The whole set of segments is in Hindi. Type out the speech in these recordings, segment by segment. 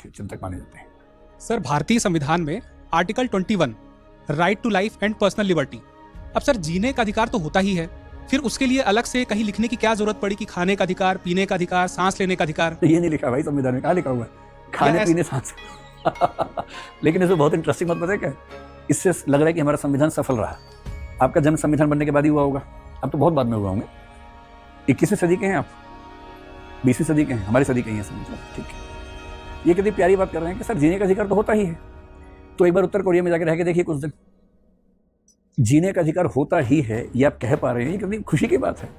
मुख्य चिंतक माने जाते हैं। सर, भारतीय संविधान में article 21 right to life and personal liberty, अब सर जीने का अधिकार तो होता ही है, फिर उसके लिए अलग से कहीं लिखने की क्या जरूरत पड़ी कि खाने का अधिकार, पीने का अधिकार, सांस लेने का अधिकार? ये नहीं लिखा भाई संविधान में, कहाँ लिखा हुआ है खाने पीने सांस लेकिन इसमें बहुत इंटरेस्टिंग बात पता है क्या, इससे लग रहा है कि हमारा संविधान सफल रहा। आपका जन्म संविधान बनने के बाद ही हुआ होगा, अब तो बहुत बाद में हुआ होंगे। 21वीं सदी के हैं आप, 20वीं सदी के हैं, हमारी सदी के हैं संविधान, ठीक है। ये कितनी प्यारी बात कर रहे हैं कि सर जीने का अधिकार तो होता ही है। तो एक बार उत्तर कोरिया में जाकर रह के देखिए कुछ दिन, जीने का अधिकार होता ही है, ये आप कह पा रहे हैं, ये कितनी खुशी की बात है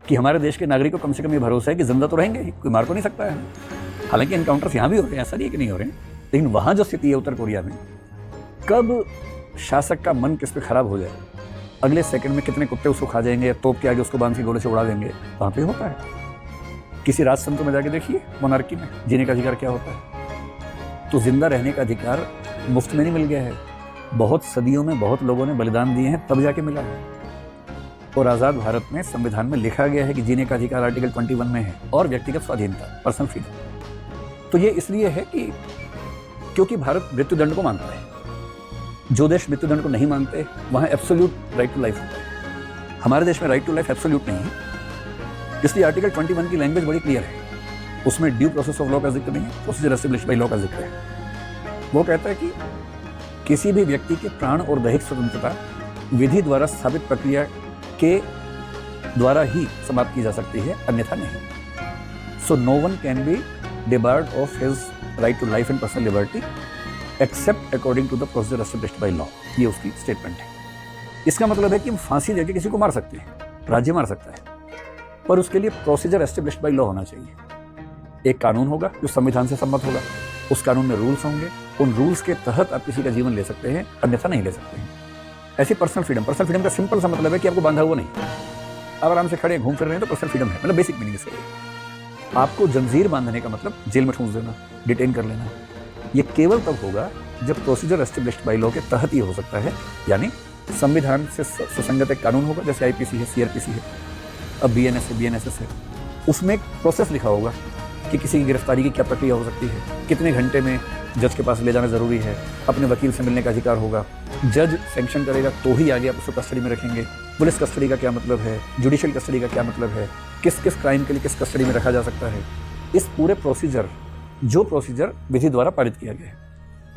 कि हमारे देश के नागरिक को कम से कम ये भरोसा है कि जिंदा तो रहेंगे ही, कोई मार को नहीं सकता है। हालांकि एनकाउंटर्स यहाँ भी हो रहे हैं, ऐसा नहीं है कि नहीं हो रहे हैं, लेकिन वहाँ जो स्थिति है उत्तर कोरिया में, कब शासक का मन किस पे खराब हो जाए, अगले सेकंड में कितने कुत्ते उसको खा जाएंगे या तोप के आगे उसको बांध के गोले से उड़ा देंगे, वहाँ पे होता है। किसी राजतंत्र में जाके देखिए, मोनार्की में जीने का अधिकार क्या होता है। तो जिंदा रहने का अधिकार मुफ्त में नहीं मिल गया है, बहुत सदियों में बहुत लोगों ने बलिदान दिए हैं तब जाके मिला है। और आज़ाद भारत में संविधान में लिखा गया है कि जीने का अधिकार आर्टिकल 21 में है, और व्यक्तिगत स्वाधीनता, पर्सनल फ्रीडम। तो ये इसलिए है कि क्योंकि भारत मृत्युदंड को मानता है। जो देश मृत्युदंड को नहीं मानते वहाँ एब्सोल्यूट राइट टू लाइफ होता है। हमारे देश में राइट टू लाइफ एब्सोल्यूट नहीं है, इसलिए आर्टिकल 21 की लैंग्वेज बड़ी क्लियर है। उसमें ड्यू प्रोसेस ऑफ लॉ का जिक्र नहीं है, प्रोसीजर एस्टैब्लिश्ड बाय लॉ का जिक्र है। वो कहता है कि किसी भी व्यक्ति के प्राण और दैहिक स्वतंत्रता विधि द्वारा स्थापित प्रक्रिया के द्वारा ही समाप्त की जा सकती है, अन्यथा नहीं। So no one can be debarred of his right to life and personal liberty except according to the procedure established by law. ये उसकी स्टेटमेंट है। इसका मतलब है कि हम फांसी देके किसी को मार सकते हैं, राज्य मार सकता है, पर उसके लिए प्रोसीजर एस्टैब्लिश्ड बाय लॉ होना चाहिए। एक कानून होगा जो संविधान से सम्मत होगा, उस कानून में रूल्स होंगे, उन रूल्स के तहत आप किसी का जीवन ले सकते हैं, अन्यथा नहीं ले सकते हैं। ऐसी पर्सनल फ्रीडम का सिंपल सा मतलब है कि आपको बांधा हुआ नहीं, आप आराम से खड़े घूम फिर रहे हैं तो पर्सनल फ्रीडम है, मतलब बेसिक मीनिंग इसका। आपको जंजीर बांधने का मतलब जेल में ठूंस देना, डिटेन कर लेना, ये केवल तब होगा जब प्रोसीजर एस्टैब्लिश्ड बाय लॉ के तहत ही हो सकता है, यानी संविधान से सुसंगत एक कानून होगा, जैसे आईपीसी है, सीआरपीसी है, अब बीएनएस है, बीएनएसएस है। उसमें एक प्रोसेस लिखा होगा कि किसी की गिरफ्तारी की क्या प्रक्रिया हो सकती है, कितने घंटे में जज के पास ले जाना जरूरी है, अपने वकील से मिलने का अधिकार होगा, जज सैंक्शन करेगा तो ही आगे आप उसको कस्टडी में रखेंगे, पुलिस कस्टडी का क्या मतलब है, जुडिशियल कस्टडी का क्या मतलब है, किस किस क्राइम के लिए किस कस्टडी में रखा जा सकता है। इस पूरे प्रोसीजर, जो प्रोसीजर विधि द्वारा पारित किया गया है,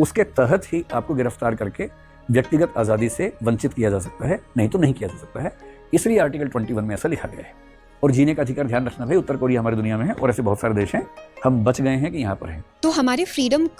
उसके तहत ही आपको गिरफ्तार करके व्यक्तिगत आज़ादी से वंचित किया जा सकता है, नहीं तो नहीं किया जा सकता है। इसलिए आर्टिकल 21 में ऐसा लिखा गया है। और जीने का अधिकार ध्यान रखना भाई, उत्तर कोरिया हमारी दुनिया में है और ऐसे बहुत सारे देश हैं, हम बच गए हैं कि यहाँ पर हैं। तो हमारे फ्रीडम को